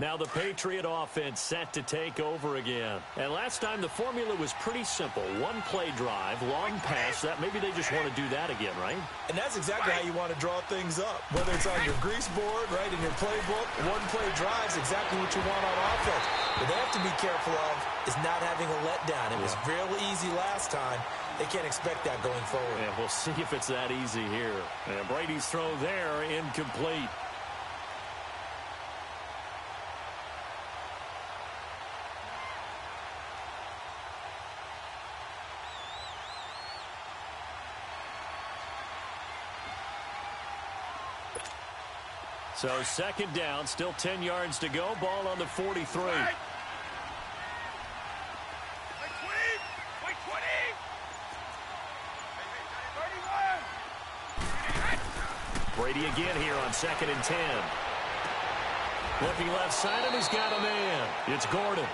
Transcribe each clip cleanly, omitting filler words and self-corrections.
Now the Patriot offense set to take over again. And last time the formula was pretty simple. One play drive, long pass. That maybe they just want to do that again, right? And that's exactly how you want to draw things up. Whether it's on your grease board, right, in your playbook, one play drive is exactly what you want on offense. What they have to be careful of is not having a letdown. It was real easy last time. They can't expect that going forward. Yeah, we'll see if it's that easy here. And Brady's throw there, incomplete. So second down, still 10 yards to go. Ball on the 43. Brady again here on 2nd and 10. Looking left side, and he's got a man. It's Gordon.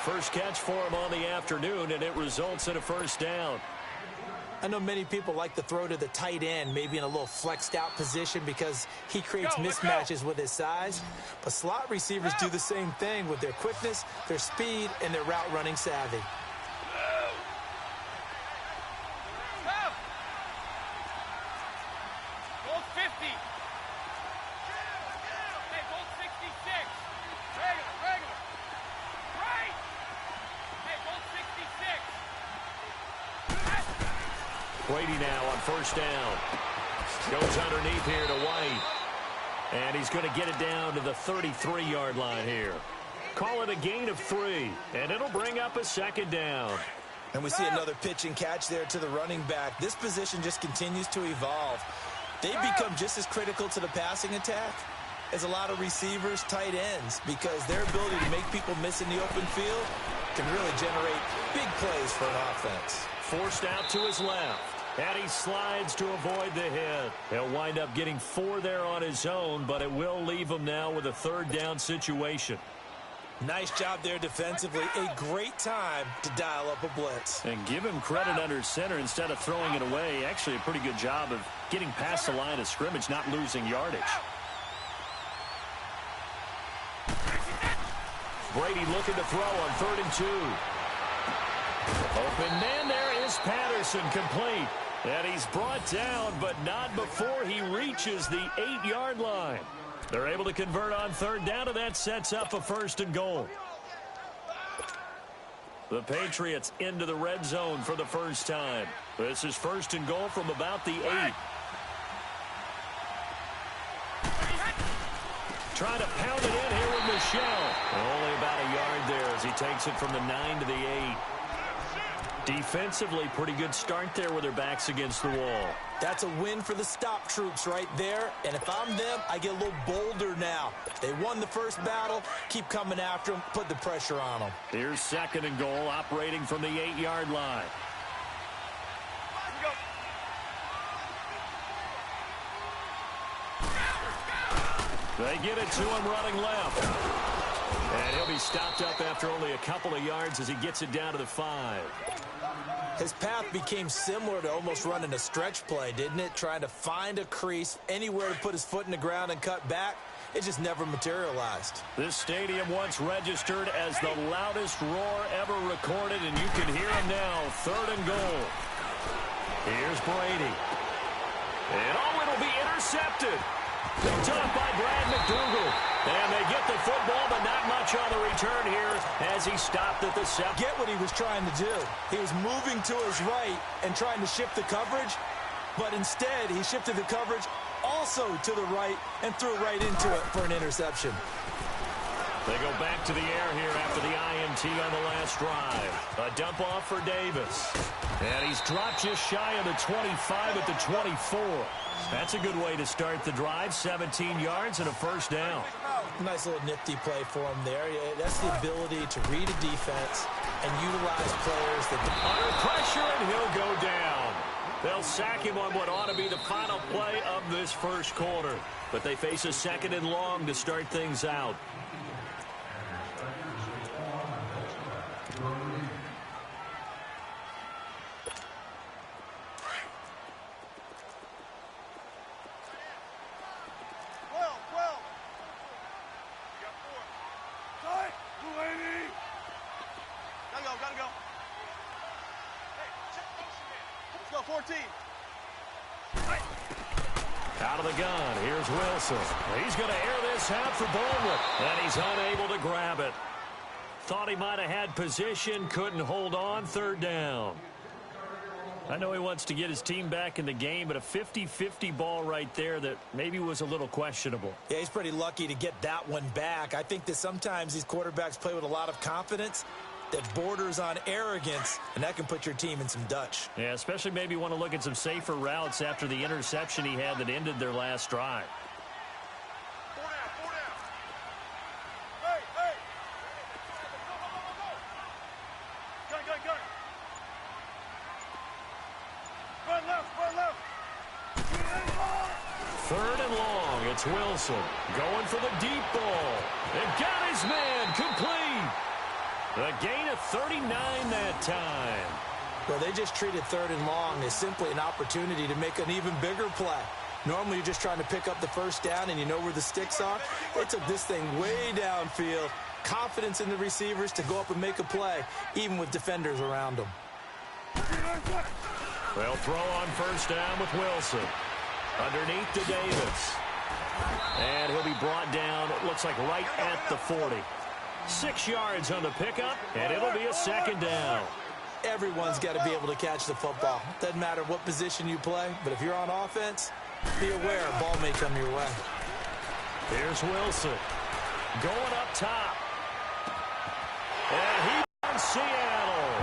First catch for him on the afternoon, and it results in a first down. I know many people like to throw to the tight end, maybe in a little flexed out position because he creates mismatches with his size. But slot receivers do the same thing with their quickness, their speed, and their route running savvy. Brady now on first down. Goes underneath here to White. And he's going to get it down to the 33-yard line here. Call it a gain of 3, and it'll bring up a second down. And we see another pitch and catch there to the running back. This position just continues to evolve. They become just as critical to the passing attack as a lot of receivers, tight ends, because their ability to make people miss in the open field can really generate big plays for an offense. Forced out to his left. And he slides to avoid the hit. He'll wind up getting 4 there on his own, but it will leave him now with a third down situation. Nice job there defensively. A great time to dial up a blitz. And give him credit under center instead of throwing it away. Actually a pretty good job of getting past the line of scrimmage, not losing yardage. Brady looking to throw on 3rd and 2. Open man there is Patterson, complete. And he's brought down, but not before he reaches the 8-yard line. They're able to convert on 3rd down, and that sets up a 1st and goal. The Patriots into the red zone for the first time. This is 1st and goal from about the 8. Trying to pound it in here with Michelle. Only about a yard there as he takes it from the 9 to the 8. Defensively, pretty good start there with their backs against the wall. That's a win for the stop troops right there. And if I'm them, I get a little bolder now. They won the first battle. Keep coming after them. Put the pressure on them. Here's 2nd and goal, operating from the 8-yard line. They get it to him running left. And he'll be stopped up after only a couple of yards as he gets it down to the 5. His path became similar to almost running a stretch play, didn't it? Trying to find a crease, anywhere to put his foot in the ground and cut back. It just never materialized. This stadium once registered as the loudest roar ever recorded, and you can hear him now. 3rd and goal. Here's Brady. And it'll be intercepted. Picked off by Brad McDougal. And they get the football, but not much on the return here as he stopped at the 7. Get what he was trying to do. He was moving to his right and trying to shift the coverage, but instead he shifted the coverage also to the right and threw right into it for an interception. They go back to the air here after the INT on the last drive. A dump off for Davis. And he's dropped just shy of the 25 at the 24. That's a good way to start the drive. 17 yards and a 1st down. Nice little nifty play for him there. That's the ability to read a defense and utilize players that... Under pressure, and he'll go down. They'll sack him on what ought to be the final play of this first quarter. But they face a 2nd and long to start things out. Out of the gun, here's Wilson. He's going to air this out for Baldwin, and he's unable to grab it. Thought he might have had position, couldn't hold on, third down. I know he wants to get his team back in the game, but a 50-50 ball right there that maybe was a little questionable. Yeah, he's pretty lucky to get that one back. I think that sometimes these quarterbacks play with a lot of confidence that borders on arrogance, and that can put your team in some Dutch. Yeah, especially maybe want to look at some safer routes after the interception he had that ended their last drive. Third and long, it's Wilson going for the deep ball. And got his man complete. A gain of 39 that time. Well, they just treated third and long as simply an opportunity to make an even bigger play. Normally, you're just trying to pick up the first down and you know where the sticks are. They took this thing way downfield. Confidence in the receivers to go up and make a play, even with defenders around them. They'll throw on first down with Wilson. Underneath to Davis. And he'll be brought down, it looks like right at the 40. 6 yards on the pickup, and it'll be a second down. Everyone's got to be able to catch the football. Doesn't matter what position you play, but if you're on offense, be aware a ball may come your way. Here's Wilson going up top. And he won Seattle.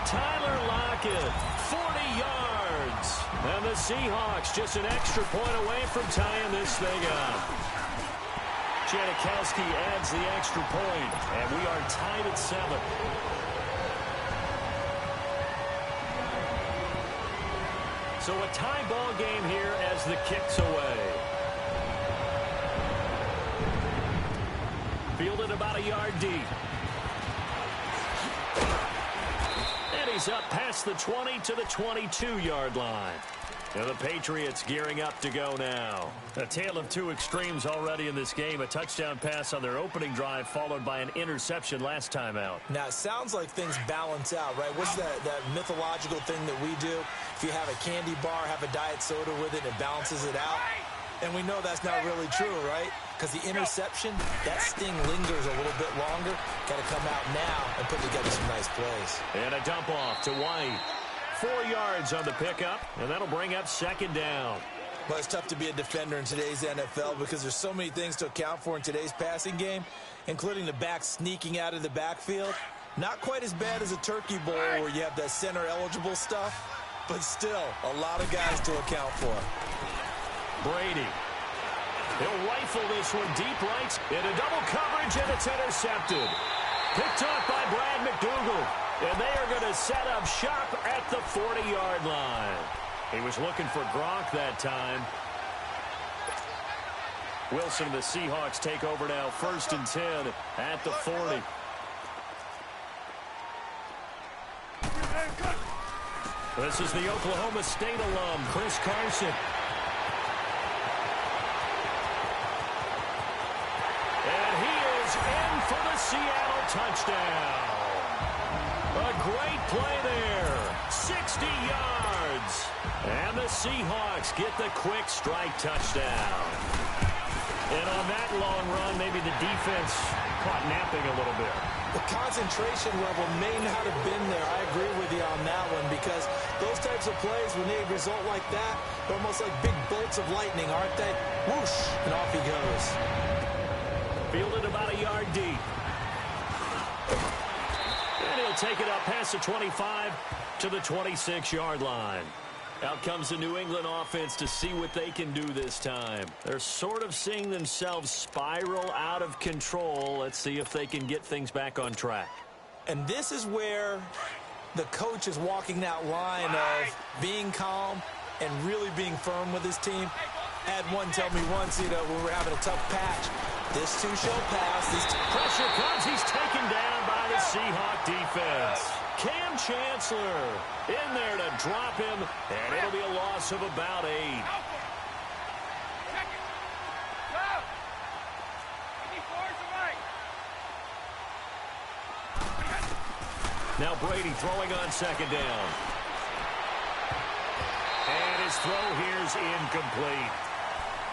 Tyler Lockett, 40 yards. And the Seahawks just an extra point away from tying this thing up. Janikowski adds the extra point, and we are tied at 7. So a tie ball game here as the kick's away. Fielded about a yard deep. And he's up past the 20 to the 22-yard line. And the Patriots gearing up to go now. A tale of two extremes already in this game. A touchdown pass on their opening drive followed by an interception last time out. Now, it sounds like things balance out, right? What's that mythological thing that we do? If you have a candy bar, have a diet soda with it, it balances it out. And we know that's not really true, right? Because the interception, that sting lingers a little bit longer. Got to come out now and put together some nice plays. And a dump off to White. 4 yards on the pickup, and that'll bring up second down. Well, it's tough to be a defender in today's NFL because there's so many things to account for in today's passing game, including the back sneaking out of the backfield. Not quite as bad as a turkey bowl where you have that center-eligible stuff, but still a lot of guys to account for. Brady. He'll rifle this one deep right into double coverage, and it's intercepted. Picked off by Brad McDougal. And they are going to set up shop at the 40-yard line. He was looking for Gronk that time. Wilson and the Seahawks take over now, 1st and 10 at the 40. This is the Oklahoma State alum, Chris Carson. And he is in for the Seattle touchdown. A great play there. 60 yards. And the Seahawks get the quick strike touchdown. And on that long run, maybe the defense caught napping a little bit. The concentration level may not have been there. I agree with you on that one because those types of plays, when they result like that, they're almost like big bolts of lightning, aren't they? Whoosh, and off he goes. Fielded about a yard deep. And he'll take it up past the 25 to the 26-yard line. Out comes the New England offense to see what they can do this time. They're sort of seeing themselves spiral out of control. Let's see if they can get things back on track. And this is where the coach is walking that line of being calm and really being firm with his team. Had one tell me once, when we're having a tough patch, this too shall pass. Pressure comes. He's taken down by the Seahawk defense. Cam Chancellor in there to drop him, and it'll be a loss of about 8. Now Brady throwing on second down. his throw here's incomplete.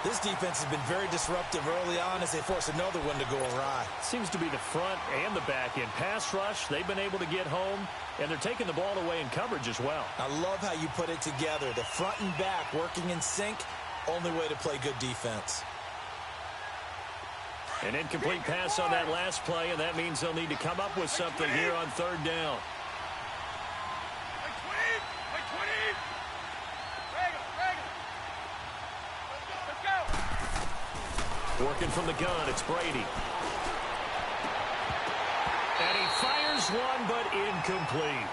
This defense has been very disruptive early on as they force another one to go awry. Seems to be the front and the back end. Pass rush, they've been able to get home, and they're taking the ball away in coverage as well. I love how you put it together. The front and back working in sync, only way to play good defense. An incomplete pass on that last play, and that means they'll need to come up with something here on third down. Working from the gun, it's Brady. And he fires one, but incomplete.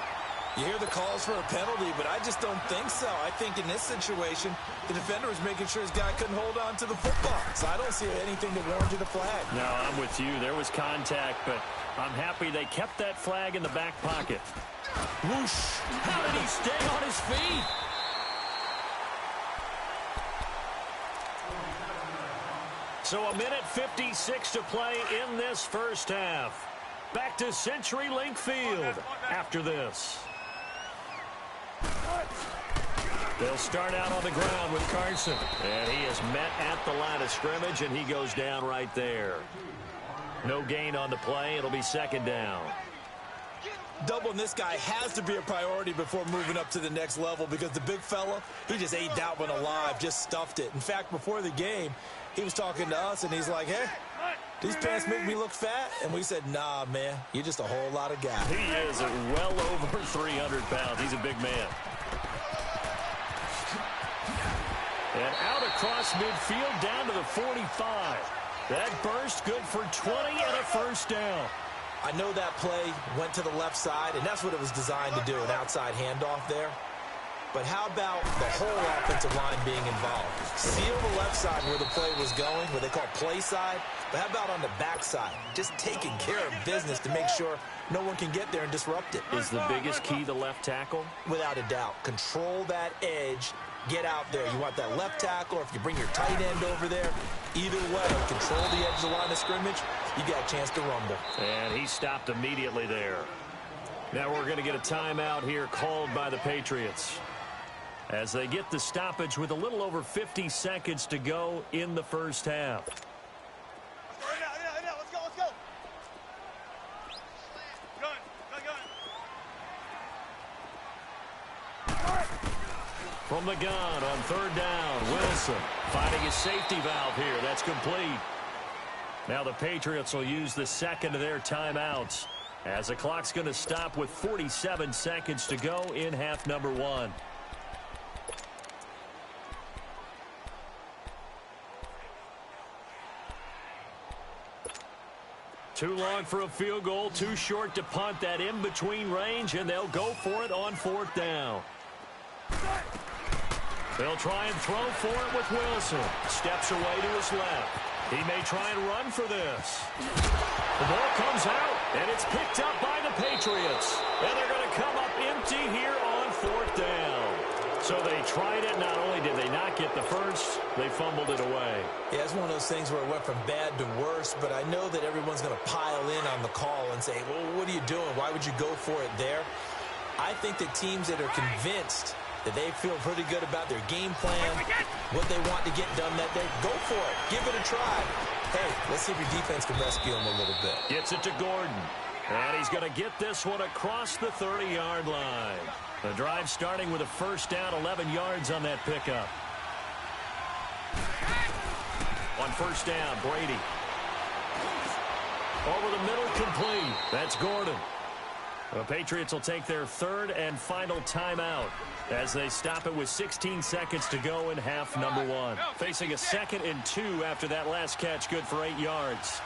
You hear the calls for a penalty, but I just don't think so. I think in this situation, the defender was making sure his guy couldn't hold on to the football. So I don't see anything that warranted a flag. No, I'm with you. There was contact, but I'm happy they kept that flag in the back pocket. Whoosh! How did he stay on his feet? So a minute 56 to play in this first half. Back to CenturyLink Field after this. They'll start out on the ground with Carson. And he is met at the line of scrimmage, and he goes down right there. No gain on the play. It'll be second down. Doubling this guy has to be a priority before moving up to the next level because the big fella, he just ate that one alive, just stuffed it. In fact, before the game, he was talking to us, and he's like, hey, these pants make me look fat? And we said, nah, man, you're just a whole lot of guy. He is at well over 300 pounds. He's a big man. And out across midfield down to the 45. That burst good for 20 and a first down. I know that play went to the left side, and that's what it was designed to do, an outside handoff there. But how about the whole offensive line being involved? Seal the left side where the play was going, what they call play side. But how about on the back side? Just taking care of business to make sure no one can get there and disrupt it. Is the biggest key the left tackle? Without a doubt. Control that edge. Get out there. You want that left tackle, or if you bring your tight end over there, either way, control the edge of the line of scrimmage, you got a chance to rumble. And he stopped immediately there. Now we're going to get a timeout here called by the Patriots as they get the stoppage with a little over 50 seconds to go in the first half. From the gun on third down, Wilson finding his safety valve here. That's complete. Now the Patriots will use the second of their timeouts as the clock's going to stop with 47 seconds to go in half number one. Too long for a field goal, too short to punt that in-between range, and they'll go for it on fourth down. They'll try and throw for it with Wilson. Steps away to his left. He may try and run for this. The ball comes out, and it's picked up by the Patriots. And they're going to come up empty here on fourth down. So they tried it. Not only did they not get the first, they fumbled it away. Yeah, it's one of those things where it went from bad to worse, but I know that everyone's going to pile in on the call and say, well, what are you doing? Why would you go for it there? I think that teams that are convinced that they feel pretty good about their game plan, what they want to get done that day, go for it. Give it a try. Hey, let's see if your defense can rescue them a little bit. Gets it to Gordon. And he's going to get this one across the 30-yard line. The drive starting with a first down, 11 yards on that pickup. On first down, Brady. Over the middle, complete. That's Gordon. The Patriots will take their third and final timeout as they stop it with 16 seconds to go in half number one. Facing a 2nd and 2 after that last catch, good for 8 yards.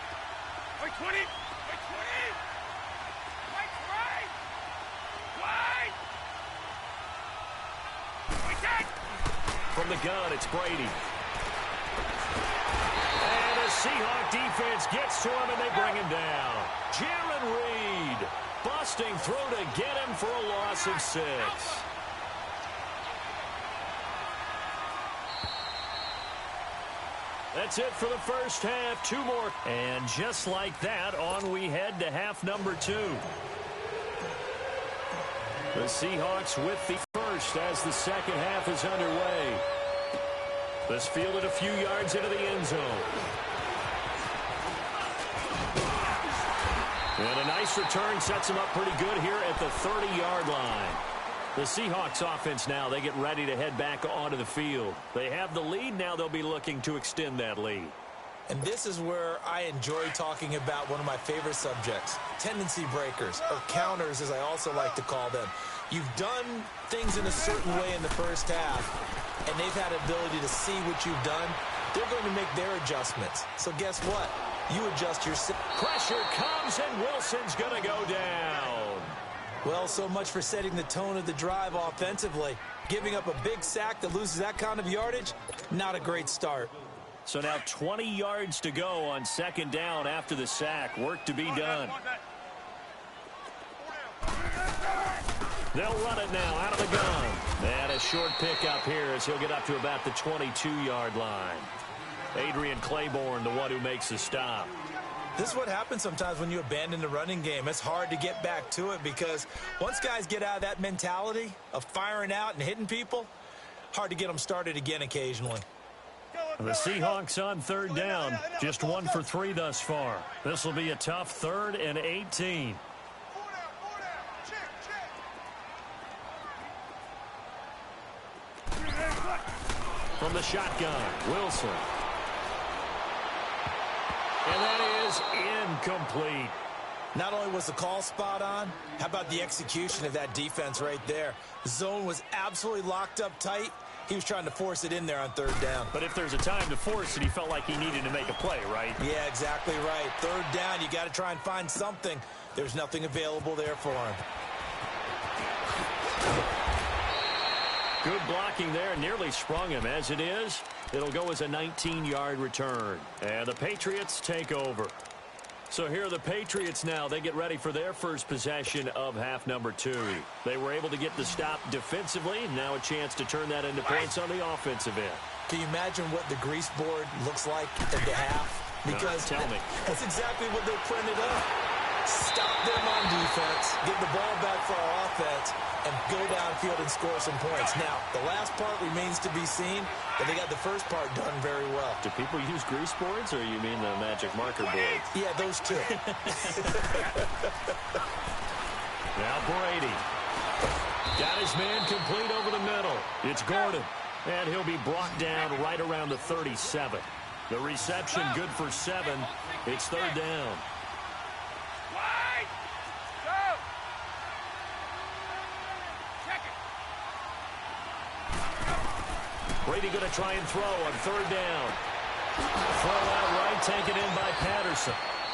From the gun, it's Brady. And the Seahawk defense gets to him, and they bring him down. Jaron Reed busting through to get him for a loss of 6. That's it for the first half. 2 more. And just like that, on we head to half number 2. The Seahawks with the first first as the second half is underway. This fielded a few yards into the end zone. And a nice return sets him up pretty good here at the 30-yard line. The Seahawks offense now, they get ready to head back onto the field. They have the lead. Now they'll be looking to extend that lead. And this is where I enjoy talking about one of my favorite subjects, tendency breakers, or counters as I also like to call them. You've done things in a certain way in the first half, and they've had the ability to see what you've done. They're going to make their adjustments. So guess what? You adjust your... Pressure comes, and Wilson's going to go down. Well, so much for setting the tone of the drive offensively. Giving up a big sack that loses that kind of yardage, not a great start. So now 20 yards to go on second down after the sack. Work to be done. They'll run it now out of the gun. And a short pickup here as he'll get up to about the 22-yard line. Adrian Claiborne, the one who makes the stop. This is what happens sometimes when you abandon the running game. It's hard to get back to it because once guys get out of that mentality of firing out and hitting people, hard to get them started again occasionally. The Seahawks on third down, just 1 for 3 thus far. This will be a tough 3rd and 18. From the shotgun, Wilson. And that is incomplete. Not only was the call spot on, how about the execution of that defense right there? The zone was absolutely locked up tight. He was trying to force it in there on third down. But if there's a time to force it, he felt like he needed to make a play, right? Yeah, exactly right. Third down, you got to try and find something. There's nothing available there for him. Good blocking there, nearly sprung him. As it is, it'll go as a 19-yard return. And the Patriots take over. So here are the Patriots now. They get ready for their first possession of half number 2. They were able to get the stop defensively. Now a chance to turn that into points on the offensive end. Can you imagine what the grease board looks like at the half? Because tell me. That's exactly what they printed up. Stop them on defense, get the ball back for our offense, and go downfield and score some points. Now, the last part remains to be seen, but they got the first part done very well. Do people use grease boards, or you mean the magic marker board? Yeah, those two. Now Brady. Got his man complete over the middle. It's Gordon, and he'll be brought down right around the 37. The reception good for 7. It's third down. Brady going to try and throw on third down. Throw out right, taken in by Patterson.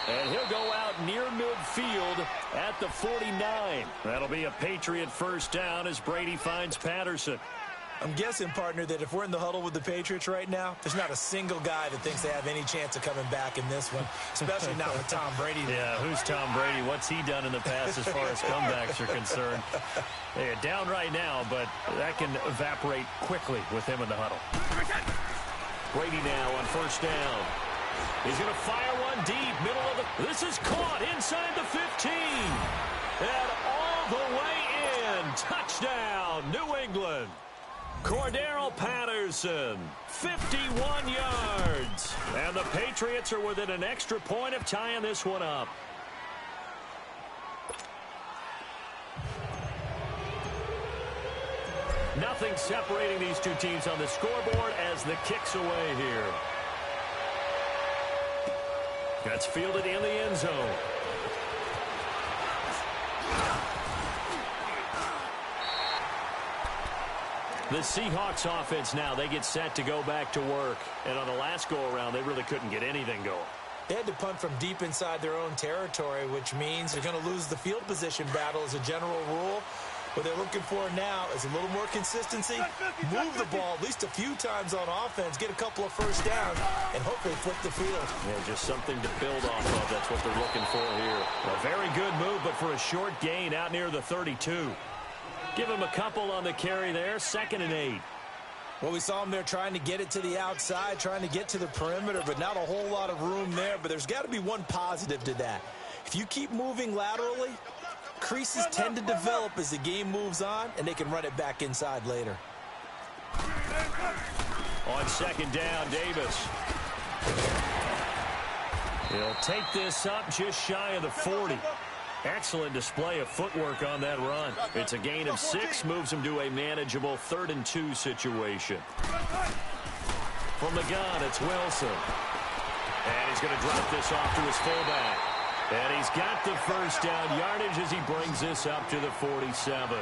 And he'll go out near midfield at the 49. That'll be a Patriot first down as Brady finds Patterson. I'm guessing, partner, that if we're in the huddle with the Patriots right now, there's not a single guy that thinks they have any chance of coming back in this one, especially not with Tom Brady. Yeah, who's Tom Brady? What's he done in the past as far as comebacks are concerned? They're down right now, but that can evaporate quickly with him in the huddle. Brady now on first down. He's going to fire one deep, middle of the... This is caught inside the 15. And all the way in. Touchdown, New England. Cordero Patterson, 51 yards. And the Patriots are within an extra point of tying this one up. Nothing separating these two teams on the scoreboard as the kick's away here. That's fielded in the end zone. The Seahawks offense now, they get set to go back to work. And on the last go-around, they really couldn't get anything going. They had to punt from deep inside their own territory, which means they're going to lose the field position battle as a general rule. What they're looking for now is a little more consistency, move the ball at least a few times on offense, get a couple of first downs, and hopefully flip the field. Yeah, just something to build off of. That's what they're looking for here. A very good move, but for a short gain out near the 32. Give him a couple on the carry there, 2nd and 8. Well, we saw him there trying to get it to the outside, trying to get to the perimeter, but not a whole lot of room there. But there's got to be one positive to that. If you keep moving laterally, creases tend to develop as the game moves on, and they can run it back inside later. On second down, Davis. He'll take this up just shy of the 40. Excellent display of footwork on that run. It's a gain of 6, moves him to a manageable 3rd and 2 situation. From the gun, it's Wilson. And he's going to drop this off to his fullback. And he's got the first down yardage as he brings this up to the 47.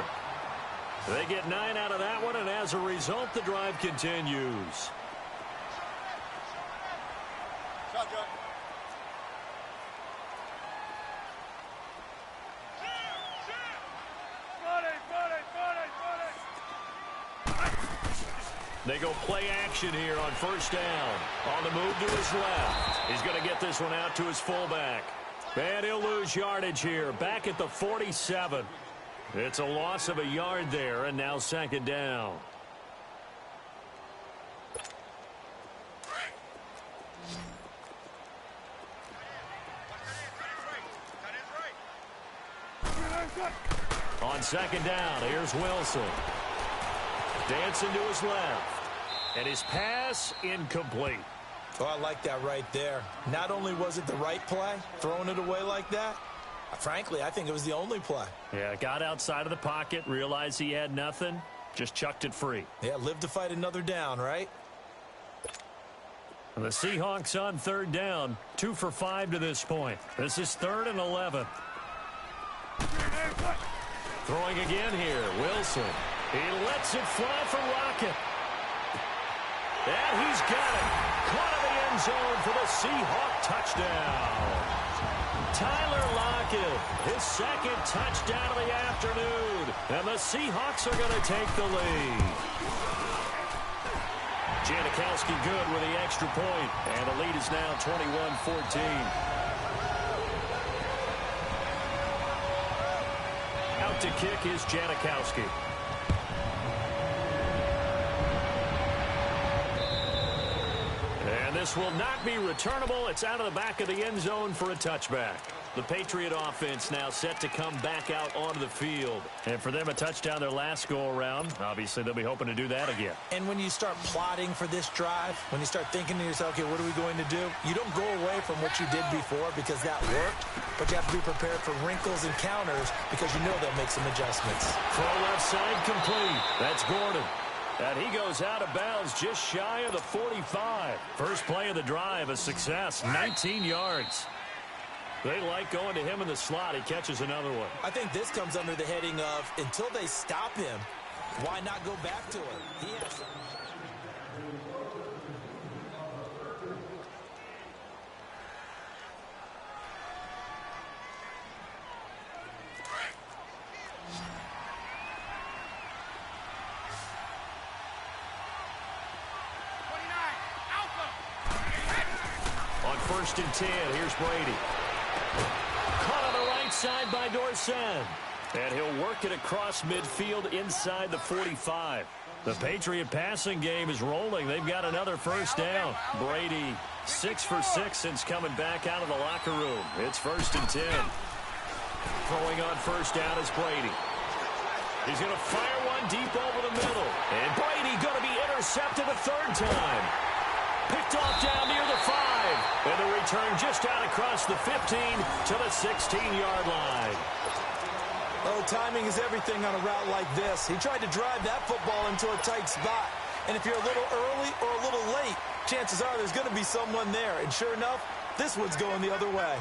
They get 9 out of that one, and as a result, the drive continues. They go play action here on first down. On the move to his left. He's going to get this one out to his fullback. And he'll lose yardage here, back at the 47. It's a loss of a yard there, and now second down. On second down, here's Wilson. Dancing to his left. And his pass incomplete. Oh, I like that right there. Not only was it the right play, throwing it away like that, frankly, I think it was the only play. Yeah, got outside of the pocket, realized he had nothing, just chucked it free. Yeah, live to fight another down, right? The Seahawks on third down, 2 for 5 to this point. This is 3rd and 11. Throwing again here, Wilson. He lets it fly for Rocket. And he's got it. Caught in the end zone for the Seahawk touchdown. Tyler Lockett, his second touchdown of the afternoon. And the Seahawks are going to take the lead. Janikowski good with the extra point. And the lead is now 21-14. Out to kick is Janikowski. And this will not be returnable. It's out of the back of the end zone for a touchback. The Patriot offense now set to come back out onto the field. And for them, a touchdown their last go-around. Obviously, they'll be hoping to do that again. And when you start plotting for this drive, when you start thinking to yourself, okay, what are we going to do? You don't go away from what you did before because that worked, but you have to be prepared for wrinkles and counters because you know they'll make some adjustments. Throw left side complete. That's Gordon. And he goes out of bounds just shy of the 45. First play of the drive, a success, 19 yards. They like going to him in the slot. He catches another one. I think this comes under the heading of, until they stop him, why not go back to him? He has... On 1st and 10, here's Brady. Caught on the right side by Dorsen. And he'll work it across midfield inside the 45. The Patriot passing game is rolling. They've got another first down. Brady 6 for 6 since coming back out of the locker room. It's 1st and 10. Throwing on first down is Brady. He's going to fire one deep over the middle. And Brady going to be intercepted a 3rd time. Picked off down near the 5. And the return just out across the 15 to the 16-yard line. Oh, timing is everything on a route like this. He tried to drive that football into a tight spot. And if you're a little early or a little late, chances are there's going to be someone there. And sure enough, this one's going the other way.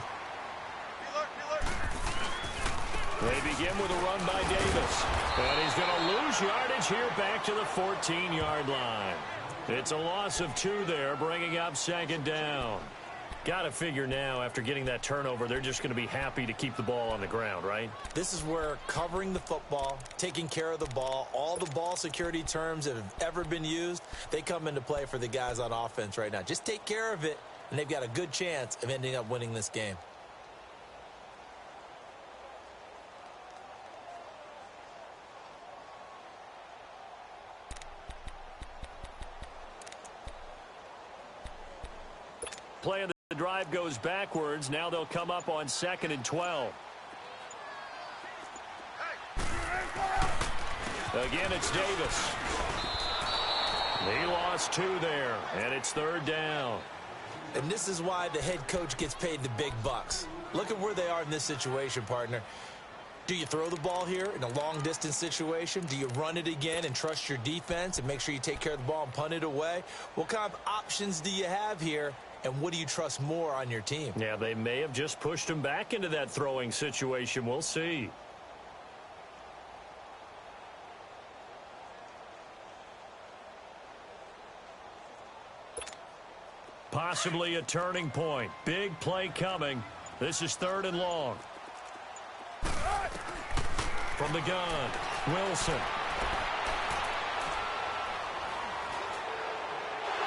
They begin with a run by Davis. And he's going to lose yardage here back to the 14-yard line. It's a loss of 2 there, bringing up second down. Got to figure now, after getting that turnover, they're just going to be happy to keep the ball on the ground, right? This is where covering the football, taking care of the ball, all the ball security terms that have ever been used, they come into play for the guys on offense right now. Just take care of it, and they've got a good chance of ending up winning this game. Play of the drive goes backwards. Now they'll come up on 2nd and 12. Again, it's Davis. He lost 2 there, and it's 3rd down. And this is why the head coach gets paid the big bucks. Look at where they are in this situation, partner. Do you throw the ball here in a long-distance situation? Do you run it again and trust your defense and make sure you take care of the ball and punt it away? What kind of options do you have here, and what do you trust more on your team? Yeah, they may have just pushed him back into that throwing situation. We'll see. Possibly a turning point. Big play coming. This is 3rd and long. From the gun, Wilson.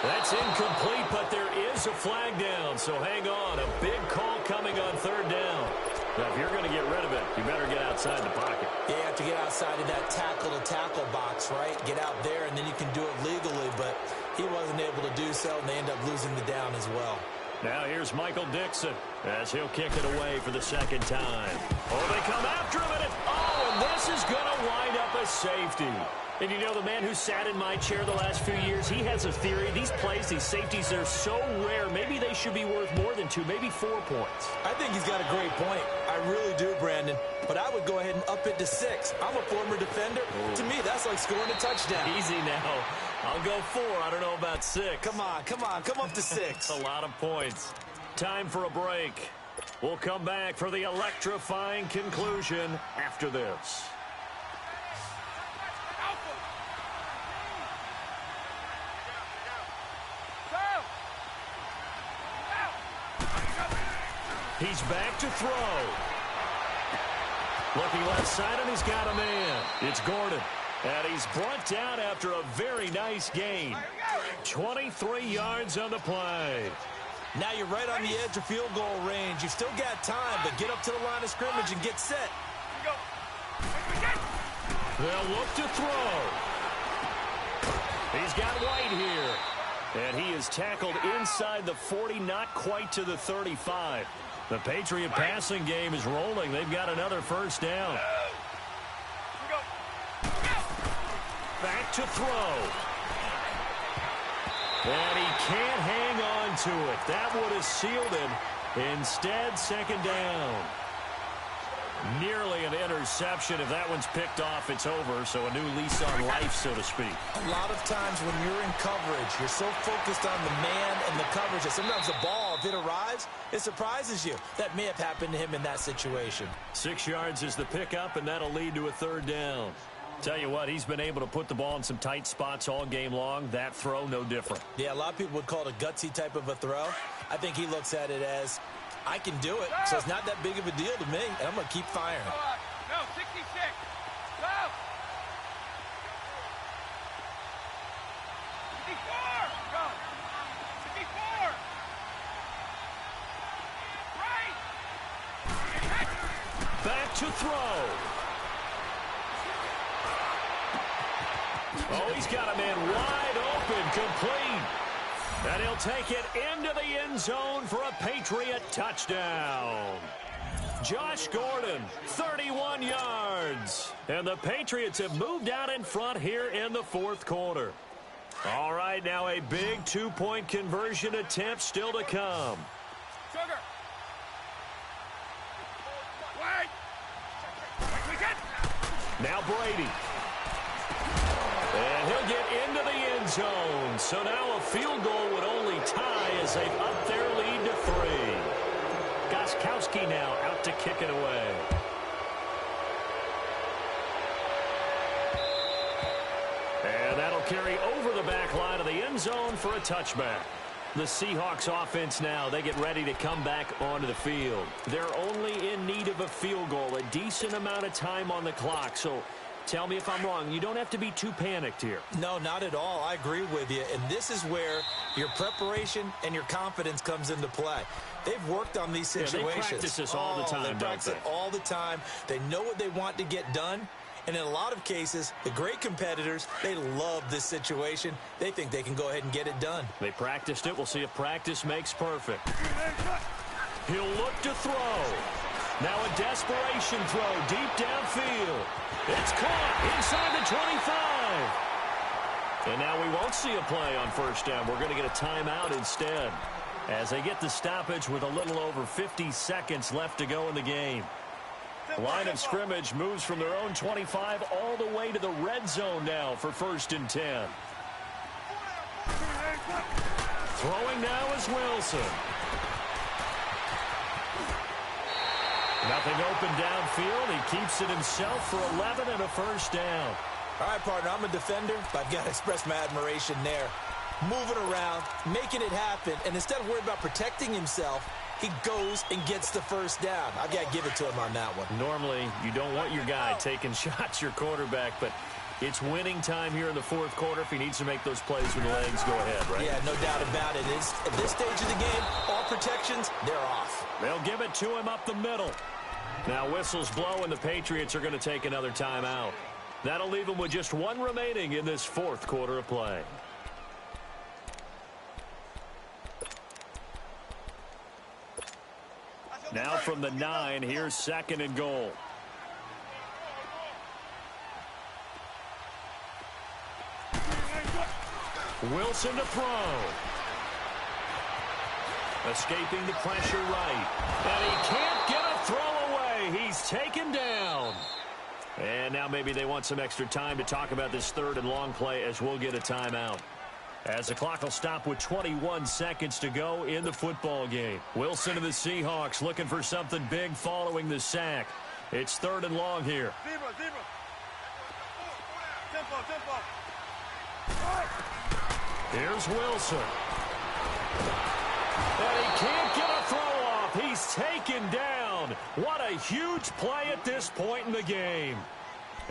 That's incomplete, but there is a flag down, so hang on. A big call coming on 3rd down. Now, if you're going to get rid of it, you better get outside the pocket. Yeah, you have to get outside of that tackle-to-tackle box, right? Get out there, and then you can do it legally, but he wasn't able to do so, and they end up losing the down as well. Now here's Michael Dixon as he'll kick it away for the 2nd time. Oh, they come after him, and this is going to wind up a safety. And you know, the man who sat in my chair the last few years, he has a theory. These plays, these safeties, they're so rare. Maybe they should be worth more than 2, maybe 4 points. I think he's got a great point. I really do, Brandon. But I would go ahead and up it to 6. I'm a former defender. To me, that's like scoring a touchdown. Easy now. I'll go 4. I don't know about 6. Come on. Come up to 6. A lot of points. Time for a break. We'll come back for the electrifying conclusion after this. He's back to throw. Looking left side, and he's got a man. It's Gordon. And he's brought down after a very nice gain. 23 yards on the play. Now you're right on the edge of field goal range. You've still got time, but get up to the line of scrimmage and get set. They'll look to throw. He's got White here. And he is tackled inside the 40, not quite to the 35. The Patriot passing game is rolling. They've got another 1st down. Back to throw. And he can't hang on to it. That would have sealed it. Instead, 2nd down. Nearly an interception. If that one's picked off, it's over. So a new lease on life, so to speak. A lot of times when you're in coverage, you're so focused on the man and the coverage that sometimes the ball, if it arrives, it surprises you. That may have happened to him in that situation. 6 yards is the pickup, and that'll lead to a 3rd down. Tell you what, he's been able to put the ball in some tight spots all game long. That throw, no different. Yeah, a lot of people would call it a gutsy type of a throw. I think he looks at it as, I can do it, so it's not that big of a deal to me, and I'm going to keep firing. No, 66. Go! 54. Go! 54. Right! Back to throw. Oh, he's got a man wide open, complete. And he'll take it into the end zone for a Patriot touchdown. Josh Gordon, 31 yards. And the Patriots have moved out in front here in the 4th quarter. All right, now a big 2-point conversion attempt still to come. Sugar. Wait. Now Brady. And he'll get into the end zone. So now a field goal would only tie as they've upped their lead to 3. Gostkowski now out to kick it away. And that'll carry over the back line of the end zone for a touchback. The Seahawks offense now, they get ready to come back onto the field. They're only in need of a field goal, a decent amount of time on the clock. So tell me if I'm wrong. You don't have to be too panicked here. No, not at all. I agree with you. And this is where your preparation and your confidence comes into play. They've worked on these situations. Yeah, they practice this all the time, They practice it all the time. They know what they want to get done. And in a lot of cases, the great competitors, they love this situation. They think they can go ahead and get it done. They practiced it. We'll see if practice makes perfect. He'll look to throw. Now a desperation throw deep downfield. It's caught inside the 25. And now we won't see a play on first down. We're going to get a timeout instead, as they get the stoppage with a little over 50 seconds left to go in the game. Line of scrimmage moves from their own 25 all the way to the red zone now for 1st and 10. Throwing now is Wilson. Nothing open downfield. He keeps it himself for 11 and a first down. All right, partner, I'm a defender, but I've got to express my admiration there. Moving around, making it happen, and instead of worried about protecting himself, he goes and gets the first down. I've got to give it to him on that one. Normally, you don't want your guy taking shots, your quarterback, but it's winning time here in the 4th quarter. If he needs to make those plays with the legs, go ahead, right? Yeah, no doubt about it. At this stage of the game, all protections, they're off. They'll give it to him up the middle. Now whistles blow, and the Patriots are going to take another timeout. That'll leave them with just one remaining in this 4th quarter of play. Now from the 9, here's 2nd and goal. Wilson to throw. Escaping the pressure right. And he can't get a throw away. He's taken down. And now maybe they want some extra time to talk about this 3rd and long play, as we'll get a timeout. As the clock will stop with 21 seconds to go in the football game. Wilson and the Seahawks looking for something big following the sack. It's 3rd and long here. Here's Wilson. And he can't get a throw off. He's taken down. What a huge play at this point in the game.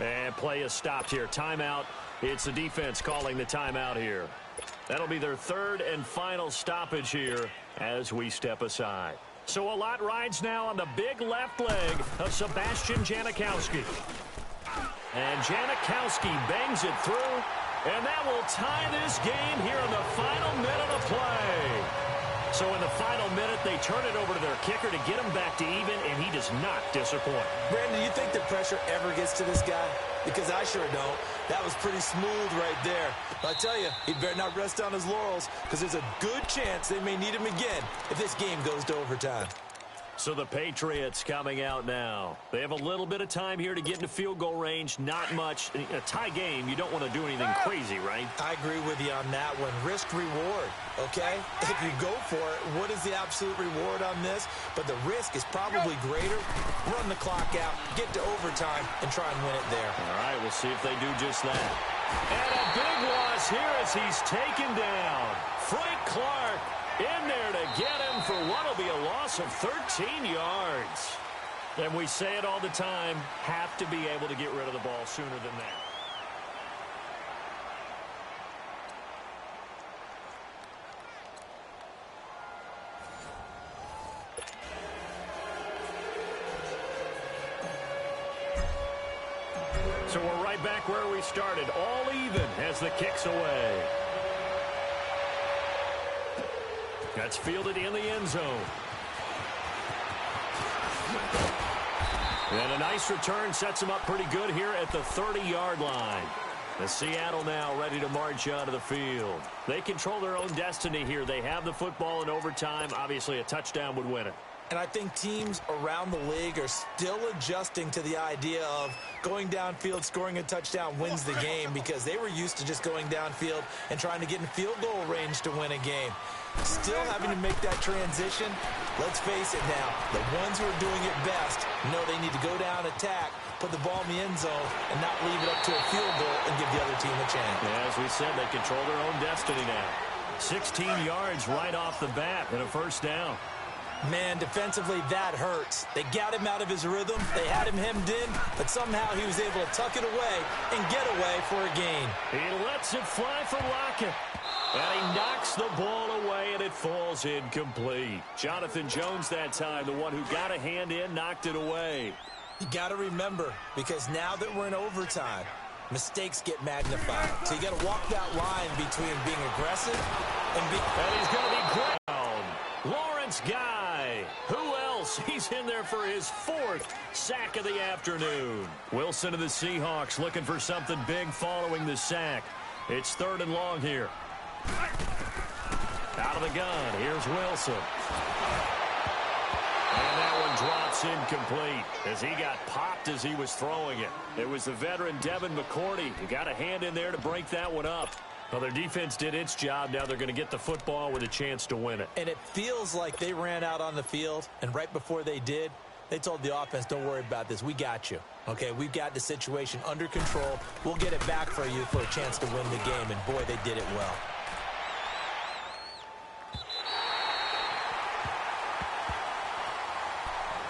And play is stopped here. Timeout. It's the defense calling the timeout here. That'll be their 3rd and final stoppage here as we step aside. So a lot rides now on the big left leg of Sebastian Janikowski. And Janikowski bangs it through, and that will tie this game here in the final minute of play. So in the final minute, they turn it over to their kicker to get him back to even, and he does not disappoint. Brandon, do you think the pressure ever gets to this guy? Because I sure don't. That was pretty smooth right there. But I tell you, he better not rest on his laurels, because there's a good chance they may need him again if this game goes to overtime. So the Patriots coming out now. They have a little bit of time here to get into field goal range. Not much. A tie game, you don't want to do anything crazy, right? I agree with you on that one. Risk-reward, okay? If you go for it, what is the absolute reward on this? But the risk is probably greater. Run the clock out, get to overtime, and try and win it there. All right, we'll see if they do just that. And a big loss here as he's taken down. Frank Clark in there to get him for what will be a loss of 13 yards. And we say it all the time, have to be able to get rid of the ball sooner than that. So we're right back where we started, all even as the kick's away. That's fielded in the end zone. And a nice return sets him up pretty good here at the 30-yard line. The Seattle now ready to march out of the field. They control their own destiny here. They have the football in overtime. Obviously, a touchdown would win it. And I think teams around the league are still adjusting to the idea of going downfield, scoring a touchdown wins the game, because they were used to just going downfield and trying to get in field goal range to win a game. Still having to make that transition. Let's face it now, the ones who are doing it best know they need to go down, attack, put the ball in the end zone, and not leave it up to a field goal and give the other team a chance. Yeah, as we said, they control their own destiny now. 16 yards right off the bat and a first down. Man, defensively, that hurts. They got him out of his rhythm. They had him hemmed in, but somehow he was able to tuck it away and get away for a gain. He lets it fly for Lockett. And he knocks the ball away, and it falls incomplete. Jonathan Jones that time, the one who got a hand in, knocked it away. You got to remember, because now that we're in overtime, mistakes get magnified. So you got to walk that line between being aggressive and being... And he's going to be ground. Lawrence Guy. Who else else. He's in there for his 4th sack of the afternoon. Wilson of the Seahawks looking for something big following the sack. It's 3rd and long here. Out of the gun, here's Wilson. And that one drops incomplete as he got popped as he was throwing it. It was the veteran Devin McCourty who got a hand in there to break that one up. Well, their defense did its job. Now they're going to get the football with a chance to win it. And it feels like they ran out on the field, and right before they did, they told the offense, don't worry about this. We got you. Okay, we've got the situation under control. We'll get it back for you for a chance to win the game. And, boy, they did it well.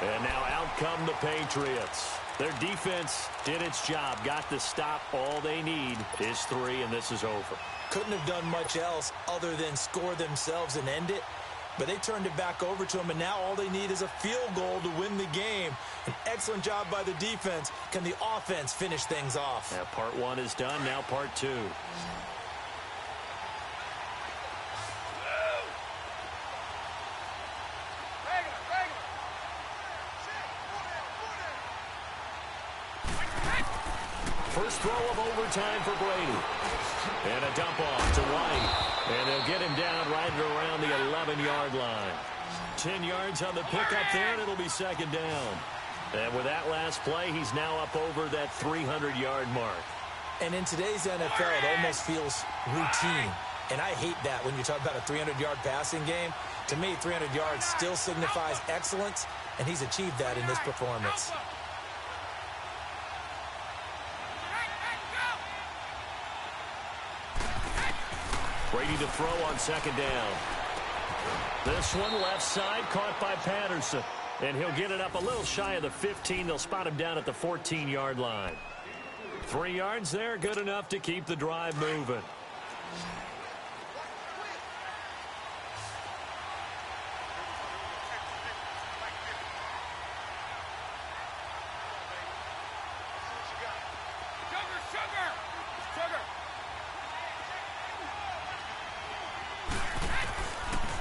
And now out come the Patriots. Their defense did its job, got the stop. All they need is 3, and this is over. Couldn't have done much else other than score themselves and end it. But they turned it back over to them, and now all they need is a field goal to win the game. An excellent job by the defense. Can the offense finish things off? Yeah, part 1 is done, now part 2. First throw of overtime for Brady. And a dump off to White. And they'll get him down right around the 11-yard line. 10 yards on the pickup there, and it'll be 2nd down. And with that last play, he's now up over that 300-yard mark. And in today's NFL, it almost feels routine. And I hate that when you talk about a 300-yard passing game. To me, 300 yards still signifies excellence, and he's achieved that in this performance. Brady to throw on 2nd down. This one left side caught by Patterson. And he'll get it up a little shy of the 15. They'll spot him down at the 14-yard line. 3 yards there, good enough to keep the drive moving.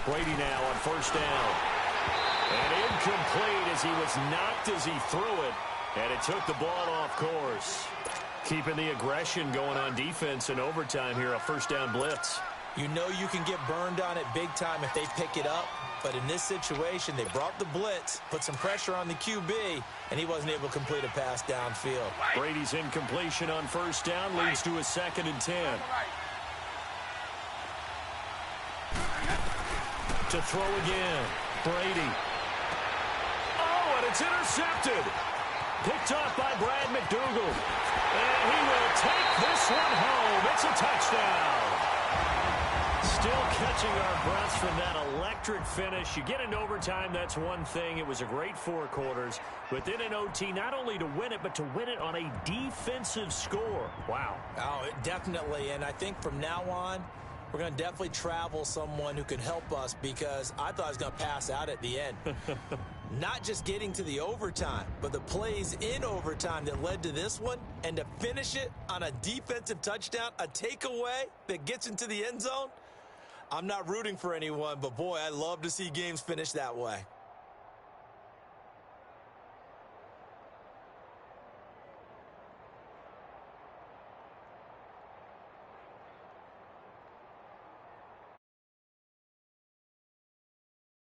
Brady now on 1st down. And incomplete as he was knocked as he threw it. And it took the ball off course. Keeping the aggression going on defense in overtime here, a 1st down blitz. You know you can get burned on it big time if they pick it up. But in this situation, they brought the blitz, put some pressure on the QB, and he wasn't able to complete a pass downfield. Brady's incompletion on 1st down leads to a 2nd and 10. To throw again, Brady. Oh, and it's intercepted. Picked off by Brad McDougal. And he will take this one home. It's a touchdown. Still catching our breaths from that electric finish. You get into overtime, that's one thing. It was a great 4 quarters. But then in OT, not only to win it, but to win it on a defensive score. Wow. Oh, definitely. And I think from now on, we're going to definitely travel someone who can help us, because I thought I was going to pass out at the end. Not just getting to the overtime, but the plays in overtime that led to this one, and to finish it on a defensive touchdown, a takeaway that gets into the end zone. I'm not rooting for anyone, but boy, I love to see games finish that way.